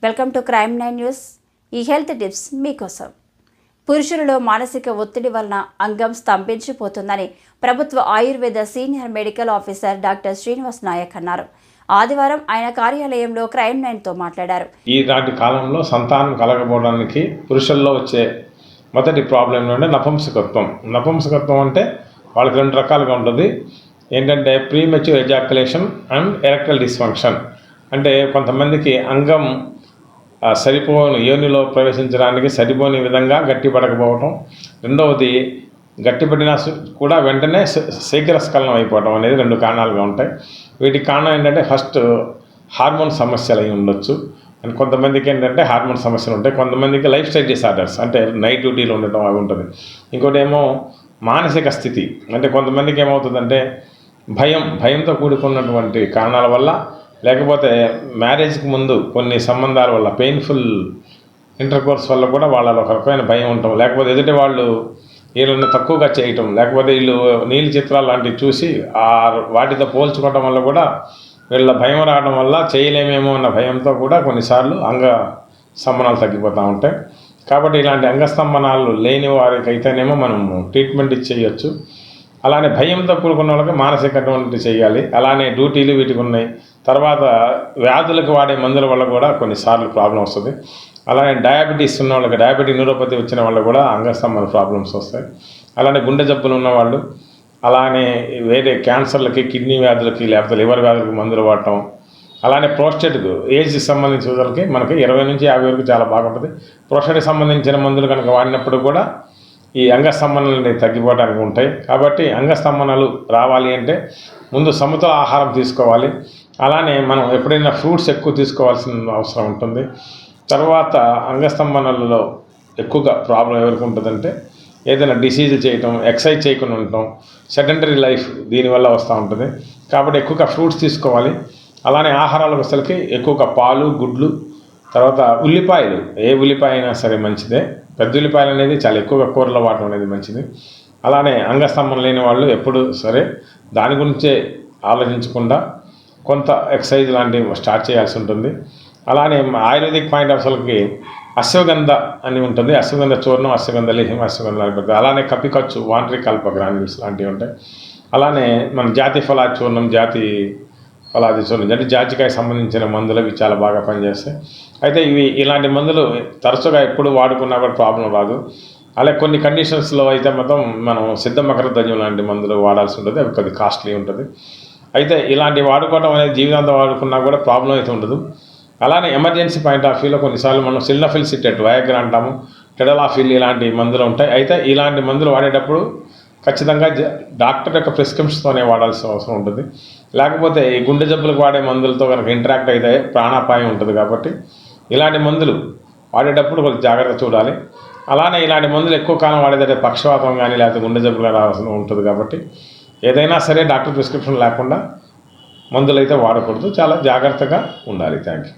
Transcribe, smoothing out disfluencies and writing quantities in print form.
Welcome to crime 9 news. ఈ health tips మీకోసం. పురుషులలో మానసిక ఒత్తిడి వలన అంగం స్తంభించిపోతుందని ప్రభుత్వ ఆయుర్వేద senior medical officer doctor Srinivas Nayak అన్నారు. ఆదివారం ఆయన కార్యాలయంలో క్రైమ్ 9తో మాట్లాడారు. ఈనాటి కాలంలో సంతానం కలగబోవడానికి పురుషుల్లో వచ్చే మొదటి ప్రాబ్లం ఏంటంటే నపుంసకత్వం. నపుంసకత్వం అంటే వాళ్ళకి రెండు రకాలుగా ఉంటుంది. ఏంటంటే premature ejaculation and erectile dysfunction. అంటే కొంతమందికి అంగం సరిపోని యోనిలో ప్రవేశించడానికి సరిపోని విధంగా గట్టిపడకపోవటం, రెండవది గట్టిపడినా కూడా వెంటనే శీఘ్రస్ఖలనం అయిపోవటం అనేది రెండు కారణాలుగా ఉంటాయి. వీటికి కారణం ఏంటంటే ఫస్ట్ హార్మోన్ సమస్యలు అయి ఉండొచ్చు. అండ్ కొంతమందికి ఏంటంటే హార్మోన్ సమస్యలు ఉంటాయి. కొంతమందికి లైఫ్ స్టైల్ డిసార్డర్స్ అంటే నైట్ డ్యూటీలో ఉండటం అవి ఉంటుంది. ఇంకోటి ఏమో మానసిక స్థితి. అంటే కొంతమందికి ఏమవుతుందంటే భయంతో కూడుకున్నటువంటి కారణాల వల్ల, లేకపోతే మ్యారేజ్కి ముందు కొన్ని సంబంధాల వల్ల పెయిన్ఫుల్ ఇంటర్కోర్స్ వల్ల కూడా వాళ్ళలో ఒక రకమైన భయం ఉండటం, లేకపోతే ఎదుటి వాళ్ళు వీళ్ళని తక్కువగా చేయటం, లేకపోతే వీళ్ళు నీలి చిత్రాలు లాంటివి చూసి వాటితో పోల్చుకోవటం వల్ల కూడా వీళ్ళ భయం రావడం వల్ల చేయలేమేమో అన్న భయంతో కూడా కొన్నిసార్లు అంగ స్తంభనాలు తగ్గిపోతూ ఉంటాయి. కాబట్టి ఇలాంటి అంగస్తంభనాలు లేని వారికి అయితేనేమో మనం ట్రీట్మెంట్ ఇచ్చేయచ్చు. అలానే భయంతో కూడుకున్న వాళ్ళకి మానసికటువంటి చేయాలి. అలానే డ్యూటీలు వీటికి ఉన్నాయి. తర్వాత వ్యాధులకు వాడే మందుల వల్ల కూడా కొన్నిసార్లు ప్రాబ్లం వస్తుంది. అలానే డయాబెటీస్ ఉన్న వాళ్ళకి, డయాబెటిక్ న్యూరోపతి వచ్చిన వాళ్ళు కూడా అంగస్తంభన ప్రాబ్లమ్స్ వస్తాయి. అలానే గుండె జబ్బులు ఉన్నవాళ్ళు, అలానే వేరే క్యాన్సర్లకి, కిడ్నీ వ్యాధులకి, లేకపోతే లివర్ వ్యాధులకి మందులు వాడటం, అలానే ప్రోస్టేట్కు ఏజ్కి సంబంధించిన వాళ్ళకి మనకి 20 నుంచి 50 వరకు చాలా బాగుంటుంది. ప్రోస్టేట్కి సంబంధించిన మందులు కనుక వాడినప్పుడు కూడా ఈ అంగస్తంభనాలు తగ్గిపోవడానికి ఉంటాయి. కాబట్టి అంగస్తంభనాలు రావాలి అంటే ముందు సమతుల ఆహారం తీసుకోవాలి. అలానే మనం ఎప్పుడైనా ఫ్రూట్స్ ఎక్కువ తీసుకోవాల్సిన అవసరం ఉంటుంది. తర్వాత అంగస్తంభనాలలో ఎక్కువగా ప్రాబ్లం ఎవరికి ఉంటుందంటే ఏదైనా డిసీజ్ చేయటం, ఎక్సర్సైజ్ చేయకుండా ఉండటం, సెడెంటరీ లైఫ్ దీనివల్ల వస్తూ ఉంటుంది. కాబట్టి ఎక్కువగా ఫ్రూట్స్ తీసుకోవాలి. అలానే ఆహారాలకు అసలుకి ఎక్కువగా పాలు, గుడ్లు, తర్వాత ఉల్లిపాయలు, ఏ ఉల్లిపాయ అయినా సరే మంచిదే. పెద్ద ఉల్లిపాయలు అనేది చాలా ఎక్కువగా కూరలో వాడటం అనేది మంచిది. అలానే అంగస్తంభం లేని వాళ్ళు ఎప్పుడు సరే దాని గురించే ఆలోచించకుండా కొంత ఎక్సర్సైజ్ లాంటివి స్టార్ట్ చేయాల్సి ఉంటుంది. అలానే ఆయుర్వేదిక్ పాయింట్ ఆఫ్ అసలుకి అశ్వగంధ అని ఉంటుంది. అశ్వగంధ చూర్ణం, అశ్వగంధ లేహ్యం, అశ్వగంధ లాంటి, అలానే కపికచ్చు, వాంట్రీ కల్ప గ్రాన్యూల్స్ లాంటివి ఉంటాయి. అలానే మన జాతి ఫలాది చూర్ణం, జాతి ఫలాది చూర్ణం అంటే జాజికాయ సంబంధించిన మందులు ఇవి చాలా బాగా పనిచేస్తాయి. అయితే ఇలాంటి మందులు తరచుగా ఎప్పుడు వాడుకున్నా కూడా ప్రాబ్లం రాదు. అలాగే కొన్ని కండిషన్స్లో అయితే మొత్తం మనం సిద్ధ మకరధ్వజం లాంటి మందులు వాడాల్సి ఉంటుంది. అవి కొద్ది కాస్ట్లీ ఉంటుంది. అయితే ఇలాంటి వాడుకోవడం అనేది జీవితాంతం వాడుకున్నా కూడా ప్రాబ్లం అయితే ఉండదు. అలానే ఎమర్జెన్సీ పాయింట్ ఆఫ్ వ్యూలో కొన్నిసార్లు మనం సిల్నఫిల్ సిటెట్, వయాగ్రా అంటాము, టెడలాఫిల్ ఇలాంటి మందులు ఉంటాయి. అయితే ఇలాంటి మందులు వాడేటప్పుడు ఖచ్చితంగా డాక్టర్ యొక్క ప్రిస్క్రిప్షన్తోనే వాడాల్సిన అవసరం ఉంటుంది. లేకపోతే ఈ గుండె జబ్బులకు వాడే మందులతో కనుక ఇంటరాక్ట్ అయితే ప్రాణాపాయం ఉంటుంది. కాబట్టి ఇలాంటి మందులు వాడేటప్పుడు కొంచెం జాగ్రత్త చూడాలి. అలానే ఇలాంటి మందులు ఎక్కువ కాలం వాడేదంటే పక్షవాతం కానీ లేకపోతే గుండె జబ్బులు రావాల్సి ఉంటుంది. కాబట్టి ఏదైనా సరే డాక్టర్ ప్రిస్క్రిప్షన్ లేకుండా మందులు అయితే వాడకూడదు. చాలా జాగ్రత్తగా ఉండాలి. Thank you.